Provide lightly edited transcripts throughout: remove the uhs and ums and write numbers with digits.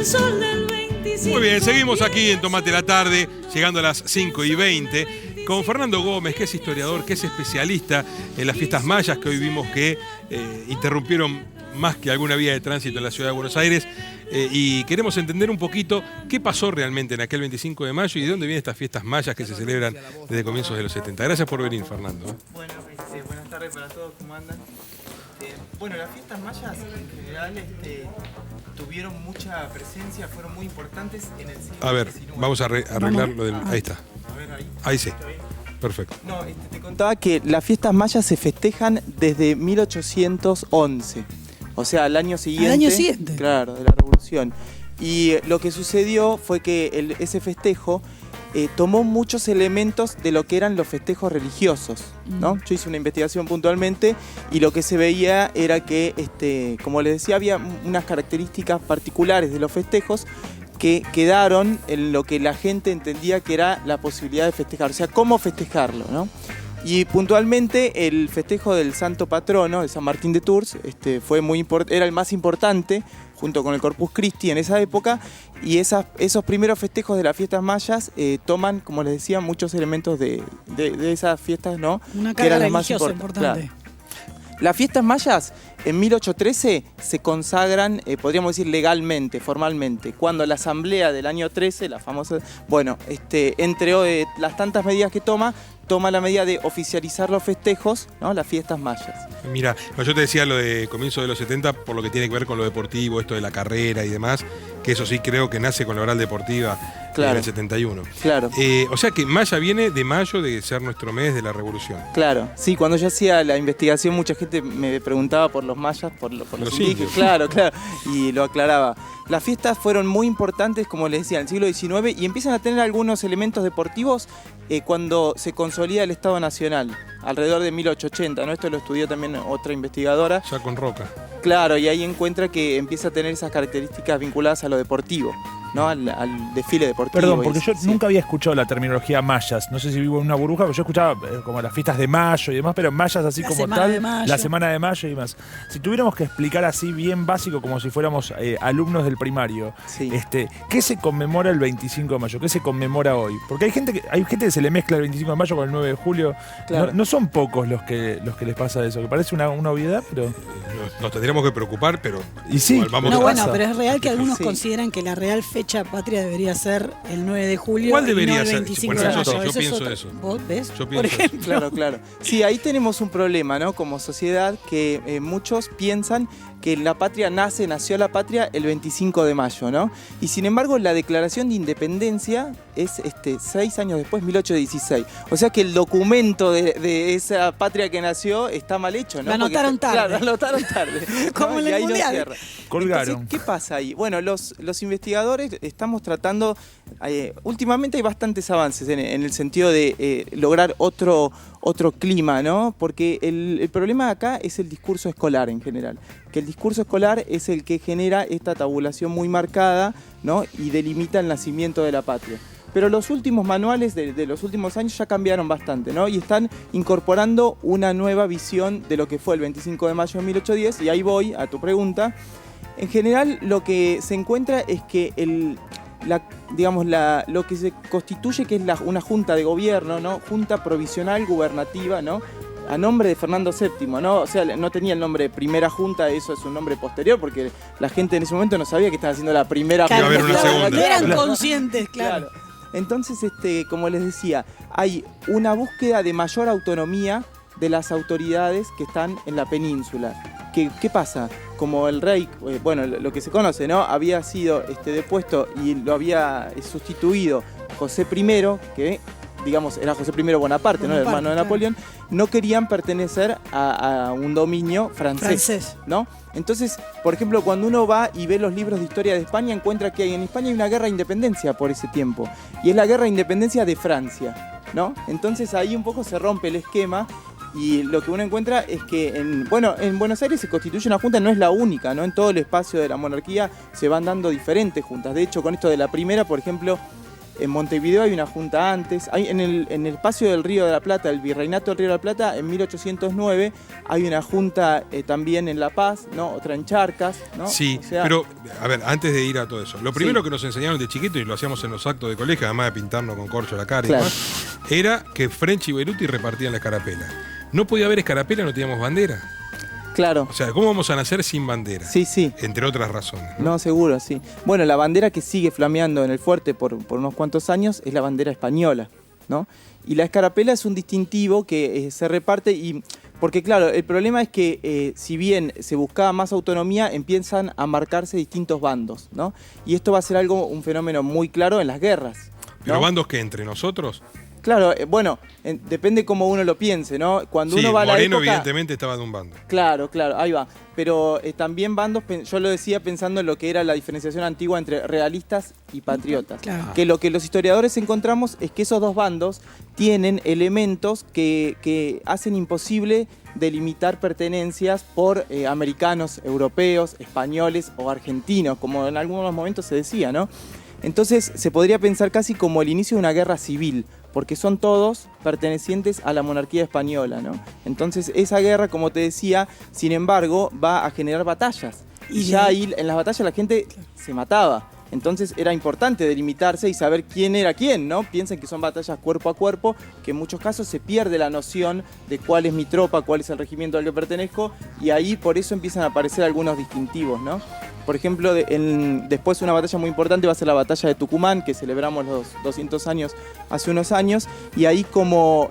sol del 25. Muy bien, seguimos aquí en Tomate la Tarde, llegando a las 5:20, con Fernando Gómez, que es historiador, que es especialista en las fiestas mayas, que hoy vimos que interrumpieron más que alguna vía de tránsito en la ciudad de Buenos Aires. Y queremos entender un poquito qué pasó realmente en aquel 25 de mayo y de dónde vienen estas fiestas mayas que se celebran desde comienzos de los 70. Gracias por venir, Fernando. Bueno, buenas tardes para todos, ¿cómo andan? Bueno, las fiestas mayas en general tuvieron mucha presencia, fueron muy importantes en el siglo A ver, XIX. vamos a arreglar lo del... Ahí está. A ver, Ahí sí. ¿está bien? Perfecto. No, te contaba que las fiestas mayas se festejan desde 1811. O sea, al año siguiente. Al año siguiente. Claro, de la Revolución. Y lo que sucedió fue que ese festejo tomó muchos elementos de lo que eran los festejos religiosos, ¿no? Yo hice una investigación puntualmente y lo que se veía era que, como les decía, había unas características particulares de los festejos que quedaron en lo que la gente entendía que era la posibilidad de festejar, o sea, cómo festejarlo, ¿no? Y puntualmente el festejo del santo patrono, de San Martín de Tours, era el más importante, junto con el Corpus Christi en esa época, y esos primeros festejos de las fiestas mayas toman, como les decía, muchos elementos de esas fiestas, ¿no? Una que eran carga las más religiosa importantes. importante. Claro. Las fiestas mayas en 1813 se consagran, podríamos decir legalmente, formalmente, cuando la asamblea del año 13, la famosa, bueno, entre las tantas medidas que toma la medida de oficializar los festejos, ¿no? Las fiestas mayas. Mira, yo te decía lo de comienzo de los 70 por lo que tiene que ver con lo deportivo, esto de la carrera y demás, que eso sí creo que nace con la oral deportiva en el 71. Claro. O sea que Maya viene de mayo, de ser nuestro mes de la Revolución. Claro, sí, cuando yo hacía la investigación mucha gente me preguntaba por los mayas, por los indígenas. Claro, y lo aclaraba. Las fiestas fueron muy importantes, como les decía, en el siglo XIX y empiezan a tener algunos elementos deportivos cuando se consolida el Estado Nacional, alrededor de 1880, ¿no? Esto lo estudió también otra investigadora. Ya con Roca. Claro, y ahí encuentra que empieza a tener esas características vinculadas a lo deportivo, ¿no? Al desfile deportivo. Perdón, porque yo sí. nunca había escuchado la terminología mayas. No sé si vivo en una burbuja, pero yo escuchaba como las fiestas de mayo y demás, pero mayas así La como semana tal, de mayo. la semana de mayo y demás. Si tuviéramos que explicar así bien básico, como si fuéramos alumnos del primario, Sí. ¿qué se conmemora el 25 de mayo? ¿Qué se conmemora hoy? Porque hay gente que se le mezcla el 25 de mayo con el 9 de julio. Claro. No son pocos los que les pasa eso, que parece una obviedad, pero... Nos tendríamos que preocupar, pero Y sí, igual vamos No, a... bueno, pasa? pero es real que algunos Sí. consideran que la real fecha patria debería ser el 9 de julio. ¿Cuál y no debería el ser? 25 Bueno, de yo mayo. pienso es otra. eso. ¿Vos ves? Yo Por pienso eso. ejemplo. Claro. Sí, ahí tenemos un problema, ¿no? Como sociedad, que muchos piensan que nació la patria el 25 de mayo, ¿no? Y sin embargo, la declaración de independencia es 6 años después, 1816. O sea que el documento de esa patria que nació está mal hecho, ¿no? Lo anotaron tarde. Claro, lo anotaron tarde. Como ¿no? en Y el ahí no Mundial. cierra. Colgaron. Entonces, ¿qué pasa ahí? Bueno, los investigadores estamos tratando, últimamente hay bastantes avances en el sentido de lograr otro clima, ¿no? Porque el problema acá es el discurso escolar en general. Que el discurso escolar es el que genera esta tabulación muy marcada, ¿no? Y delimita el nacimiento de la patria. Pero los últimos manuales de los últimos años ya cambiaron bastante, ¿no? Y están incorporando una nueva visión de lo que fue el 25 de mayo de 1810, y ahí voy a tu pregunta. En general, lo que se encuentra es que lo que se constituye, que es una junta de gobierno, ¿no? Junta provisional gubernativa, ¿no? A nombre de Fernando VII, ¿no? O sea, no tenía el nombre de primera junta, eso es un nombre posterior, porque la gente en ese momento no sabía que estaba haciendo la primera Claro, Iba a haber una claro, segunda. no eran Claro. conscientes, claro. Entonces, como les decía, hay una búsqueda de mayor autonomía de las autoridades que están en la península. ¿Qué pasa? Como el rey, bueno, lo que se conoce, ¿no? Había sido depuesto y lo había sustituido José I, que digamos era José I Bonaparte, ¿no? El hermano de claro. Napoleón, no querían pertenecer a un dominio francés, ¿no? Entonces, por ejemplo, cuando uno va y ve los libros de historia de España, encuentra que en España hay una guerra de independencia por ese tiempo. Y es la guerra de independencia de Francia, ¿no? Entonces ahí un poco se rompe el esquema y lo que uno encuentra es que en Buenos Aires se constituye una junta, no es la única, ¿no? En todo el espacio de la monarquía se van dando diferentes juntas. De hecho, con esto de la primera, por ejemplo, En Montevideo hay una junta antes. Hay en el espacio del Río de la Plata, el Virreinato del Río de la Plata, en 1809 hay una junta también en La Paz, ¿no? Otra en Charcas, ¿no? Sí, O sea, pero, a ver, antes de ir a todo eso, lo primero que nos enseñaron de chiquito, y lo hacíamos en los actos de colegio, además de pintarnos con corcho la cara y Claro. demás, era que French y Beruti repartían la escarapela. No podía haber escarapela, no teníamos bandera. claro. O sea, ¿cómo vamos a nacer sin bandera? Sí, sí. Entre otras razones. No, seguro, sí. Bueno, la bandera que sigue flameando en el fuerte por unos cuantos años es la bandera española, ¿no? Y la escarapela es un distintivo que se reparte y... Porque claro, el problema es que si bien se buscaba más autonomía, empiezan a marcarse distintos bandos, ¿no? Y esto va a ser un fenómeno muy claro en las guerras, ¿no? ¿Pero bandos que entre nosotros? Claro, bueno, depende cómo uno lo piense, ¿no? Cuando Sí, uno va a la Moreno época... evidentemente estaba de un bando. Claro, claro, ahí va. Pero también bandos, yo lo decía pensando en lo que era la diferenciación antigua entre realistas y patriotas. Claro. Que lo que los historiadores encontramos es que esos dos bandos tienen elementos que hacen imposible delimitar pertenencias por americanos, europeos, españoles o argentinos, como en algunos momentos se decía, ¿no? Entonces se podría pensar casi como el inicio de una guerra civil, porque son todos pertenecientes a la monarquía española, ¿no? Entonces esa guerra, como te decía, sin embargo, va a generar batallas. Y ya ahí en las batallas la gente se mataba. Entonces era importante delimitarse y saber quién era quién, ¿no? Piensen que son batallas cuerpo a cuerpo, que en muchos casos se pierde la noción de cuál es mi tropa, cuál es el regimiento al que pertenezco, y ahí por eso empiezan a aparecer algunos distintivos, ¿no? Por ejemplo, después una batalla muy importante va a ser la batalla de Tucumán, que celebramos los 200 años hace unos años, y ahí como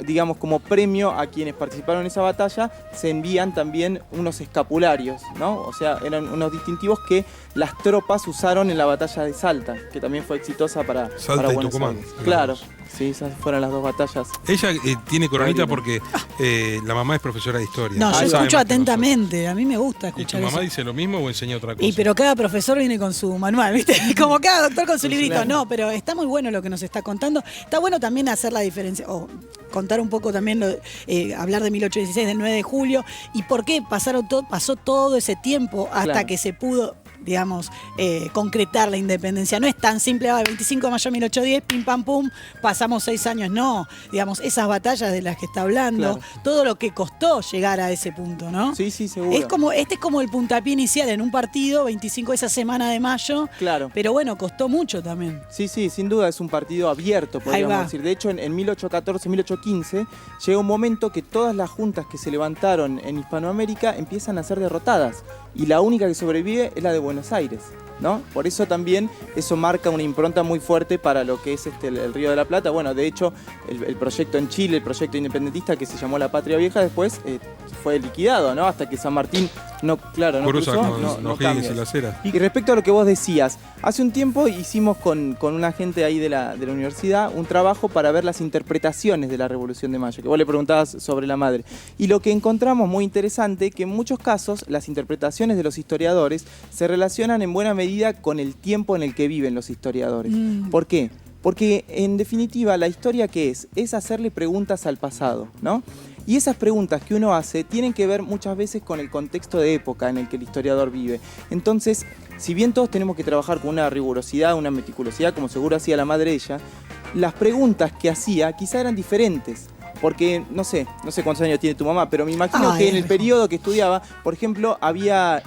premio a quienes participaron en esa batalla, se envían también unos escapularios, ¿no? O sea, eran unos distintivos que las tropas usaron en la batalla de Salta, que también fue exitosa para Salta y Buenos Tucumán. Aires. Claro, sí, esas fueron las dos batallas. Ella tiene coronita porque la mamá es profesora de historia. No, yo Sabe escucho más que atentamente, a mí me gusta nosotros. ¿Y tu escuchar mamá eso. dice lo mismo o enseña otra cosa? Y pero cada profesor viene con su manual, ¿viste? Como cada doctor con su librito. claro. No, pero está muy bueno lo que nos está contando. Está bueno también hacer la diferencia, o contar un poco también, hablar de 1816, del 9 de julio, y por qué pasó todo ese tiempo hasta Claro. que se pudo, digamos, concretar la independencia. No es tan simple, el 25 de mayo de 1810, pim pam pum, pasamos 6 años, no. Digamos, esas batallas de las que está hablando, Claro. todo lo que costó llegar a ese punto, ¿no? Sí, sí, seguro. Este es como el puntapié inicial en un partido, 25 esa semana de mayo. Claro. Pero bueno, costó mucho también. Sí, sí, sin duda es un partido abierto, Ahí podríamos va. decir. De hecho, en 1814, 1815, llega un momento que todas las juntas que se levantaron en Hispanoamérica empiezan a ser derrotadas. Y la única que sobrevive es la de Buenos Aires, ¿no? Por eso también eso marca una impronta muy fuerte para lo que es el Río de la Plata. Bueno, de hecho, el proyecto en Chile, el proyecto independentista que se llamó La Patria Vieja, después fue liquidado, ¿no? Hasta que San Martín no Cruza cruzó, con no O'Higgins cambia. y la Cera. Y respecto a lo que vos decías, hace un tiempo hicimos con una gente ahí de la universidad un trabajo para ver las interpretaciones de la Revolución de Mayo, que vos le preguntabas sobre la madre. Y lo que encontramos muy interesante, que en muchos casos las interpretaciones de los historiadores se relacionan en buena medida con el tiempo en el que viven los historiadores. ¿Por qué? Porque en definitiva la historia ¿qué es? Es hacerle preguntas al pasado, ¿no? Y esas preguntas que uno hace tienen que ver muchas veces con el contexto de época en el que el historiador vive. Entonces, si bien todos tenemos que trabajar con una rigurosidad, una meticulosidad, como seguro hacía la madre de ella, las preguntas que hacía quizá eran diferentes. Porque no sé cuántos años tiene tu mamá, pero me imagino que en el periodo que estudiaba, por ejemplo, había,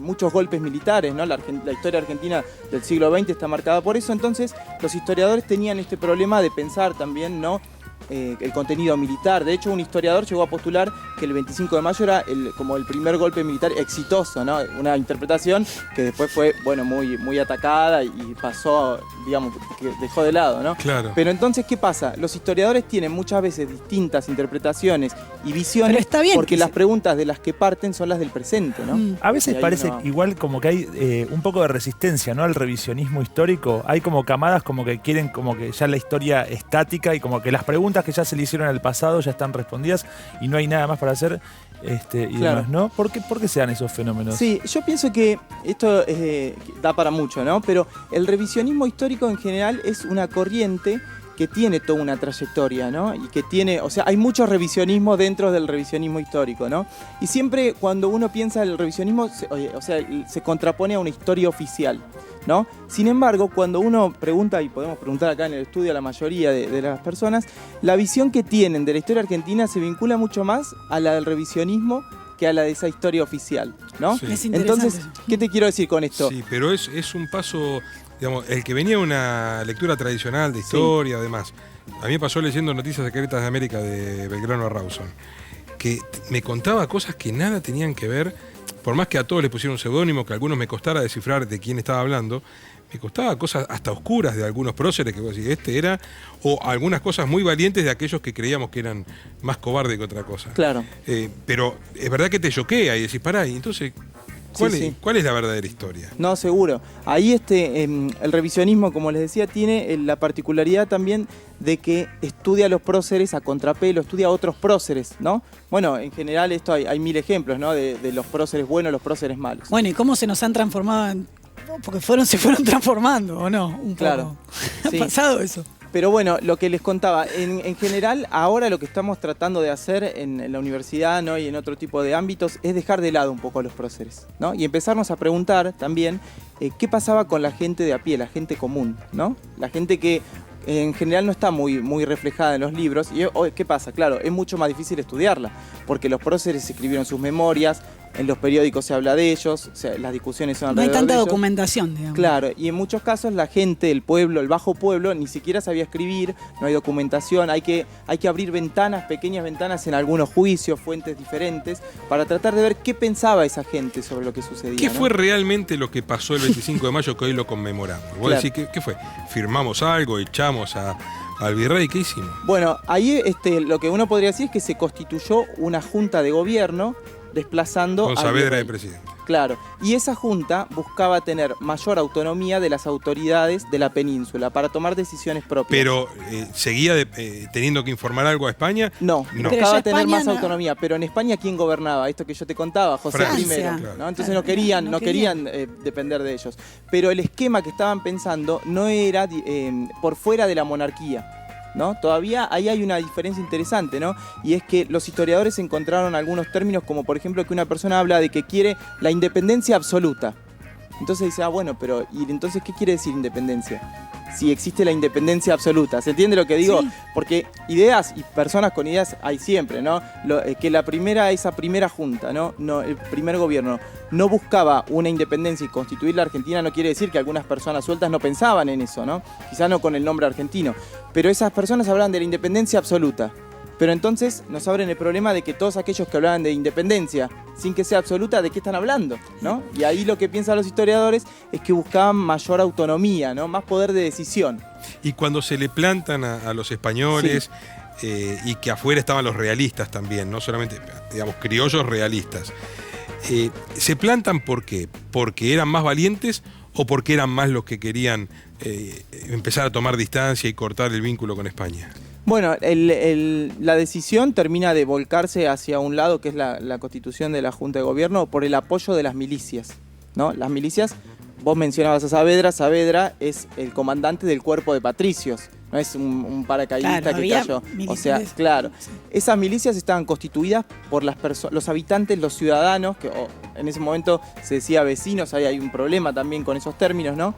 muchos golpes militares, ¿no? La historia argentina del siglo XX está marcada por eso. Entonces, los historiadores tenían este problema de pensar también, ¿no? El contenido militar. De hecho, un historiador llegó a postular que el 25 de mayo era como el primer golpe militar exitoso, ¿no? Una interpretación que después fue, bueno, muy atacada y pasó, digamos, que dejó de lado, ¿no? Claro. Pero entonces, ¿qué pasa? Los historiadores tienen muchas veces distintas interpretaciones y visiones. Pero está bien porque que las preguntas de las que parten son las del presente, ¿no? A veces Y ahí parece uno- igual como que hay un poco de resistencia, ¿no? Al revisionismo histórico. Hay como camadas como que quieren como que ya la historia estática y como que las preguntas que ya se le hicieron al pasado ya están respondidas y no hay nada más para hacer y Claro. demás, ¿no? ¿Por qué se dan esos fenómenos? Sí, yo pienso que esto da para mucho, ¿no? Pero el revisionismo histórico en general es una corriente que tiene toda una trayectoria, ¿no? Y que tiene, o sea, hay mucho revisionismo dentro del revisionismo histórico, ¿no? Y siempre cuando uno piensa en el revisionismo, se contrapone a una historia oficial, ¿no? Sin embargo, cuando uno pregunta, y podemos preguntar acá en el estudio a la mayoría de las personas, la visión que tienen de la historia argentina se vincula mucho más a la del revisionismo que a la de esa historia oficial, ¿no? Sí. Es interesante. Entonces, ¿qué te quiero decir con esto? Sí, pero es un paso, digamos, el que venía de una lectura tradicional de historia, además. A mí me pasó leyendo Noticias Secretas de América de Belgrano Rawson, que me contaba cosas que nada tenían que ver, por más que a todos les pusieron un seudónimo, que a algunos me costara descifrar de quién estaba hablando, me costaba cosas hasta oscuras de algunos próceres que vos decís, este era, o algunas cosas muy valientes de aquellos que creíamos que eran más cobardes que otra cosa. Claro. Pero es verdad que te choquea y decís, pará, y entonces, ¿cuál es la verdadera historia? No, seguro. Ahí el revisionismo, como les decía, tiene la particularidad también de que estudia a los próceres a contrapelo, estudia a otros próceres, ¿no? Bueno, en general esto hay mil ejemplos, ¿no? De los próceres buenos, los próceres malos. Bueno, ¿y cómo se nos han transformado? Porque se fueron transformando, ¿o no? Un poco. Claro. ¿Ha Sí. pasado eso? Pero bueno, lo que les contaba, en general ahora lo que estamos tratando de hacer en la universidad, ¿no? Y en otro tipo de ámbitos es dejar de lado un poco a los próceres, ¿no? Y empezarnos a preguntar también qué pasaba con la gente de a pie, la gente común, ¿no? La gente que en general no está muy reflejada en los libros. ¿Y qué pasa? Claro, es mucho más difícil estudiarla, porque los próceres escribieron sus memorias, en los periódicos se habla de ellos, o sea, las discusiones son No hay alrededor tanta de ellos. documentación, digamos. Claro, y en muchos casos la gente, el pueblo, el bajo pueblo, ni siquiera sabía escribir, no hay documentación, hay que abrir ventanas, pequeñas ventanas en algunos juicios, fuentes diferentes, para tratar de ver qué pensaba esa gente sobre lo que sucedía. ¿Qué ¿no? fue realmente lo que pasó el 25 de mayo que hoy lo conmemoramos? Vos Claro. decís, ¿qué fue? ¿Firmamos algo? ¿Echamos al virrey? ¿Qué hicimos? Bueno, ahí lo que uno podría decir es que se constituyó una junta de gobierno desplazando Con al Saavedra virrey. de presidente. Claro, y esa junta buscaba tener mayor autonomía de las autoridades de la península para tomar decisiones propias. Pero ¿seguía teniendo que informar algo a España? No, No. Pero buscaba ya tener España más no. autonomía, pero en España ¿quién gobernaba? Esto que yo te contaba, José Francia. I, Claro. ¿no? Entonces Claro, no querían depender de ellos. Pero el esquema que estaban pensando no era por fuera de la monarquía, ¿no? Todavía ahí hay una diferencia interesante, ¿no? Y es que los historiadores encontraron algunos términos como por ejemplo que una persona habla de que quiere la independencia absoluta. Entonces dice, bueno, pero ¿y entonces qué quiere decir independencia? Si existe la independencia absoluta. ¿Se entiende lo que digo? Sí. Porque ideas y personas con ideas hay siempre, ¿no? Que esa primera junta, ¿no? El primer gobierno no buscaba una independencia y constituir la Argentina no quiere decir que algunas personas sueltas no pensaban en eso, ¿no? Quizá no con el nombre argentino. Pero esas personas hablaban de la independencia absoluta. Pero entonces nos abren el problema de que todos aquellos que hablaban de independencia sin que sea absoluta, ¿de qué están hablando? ¿No? Y ahí lo que piensan los historiadores es que buscaban mayor autonomía, ¿no? Más poder de decisión. Y cuando se le plantan a los españoles, y que afuera estaban los realistas también, no solamente, digamos, criollos realistas, ¿se plantan por qué? ¿Porque eran más valientes o porque eran más los que querían empezar a tomar distancia y cortar el vínculo con España? Bueno, la decisión termina de volcarse hacia un lado, que es la constitución de la Junta de Gobierno, por el apoyo de las milicias, ¿no? Las milicias, vos mencionabas a Saavedra, Saavedra es el comandante del cuerpo de patricios, no es un paracaidista Claro, que había cayó. O militares. sea, claro, esas milicias estaban constituidas por los habitantes, los ciudadanos, en ese momento se decía vecinos, ahí hay un problema también con esos términos, ¿no?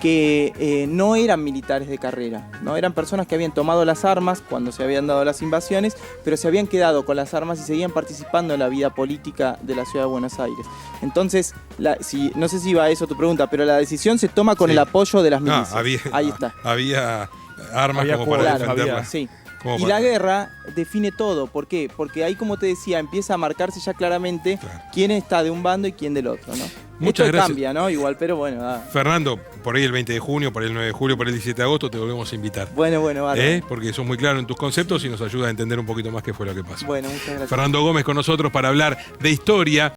Que no eran militares de carrera, ¿no? Eran personas que habían tomado las armas cuando se habían dado las invasiones, pero se habían quedado con las armas y seguían participando en la vida política de la ciudad de Buenos Aires. Entonces, no sé si iba a eso tu pregunta, pero la decisión se toma con Sí. el apoyo de las milicias. Ahí está. Había armas Había como para claro, defenderlas. Sí. Como Y para- la guerra define todo. ¿Por qué? Porque ahí, como te decía, empieza a marcarse ya claramente Claro. quién está de un bando y quién del otro, ¿no? Muchas Esto gracias. cambia, ¿no? Igual, pero bueno. Fernando, por ahí el 20 de junio, por ahí el 9 de julio, por ahí el 17 de agosto te volvemos a invitar. Bueno, bárbaro. Porque sos muy claro en tus conceptos y nos ayuda a entender un poquito más qué fue lo que pasó. Bueno, muchas gracias. Fernando Gómez con nosotros para hablar de historia.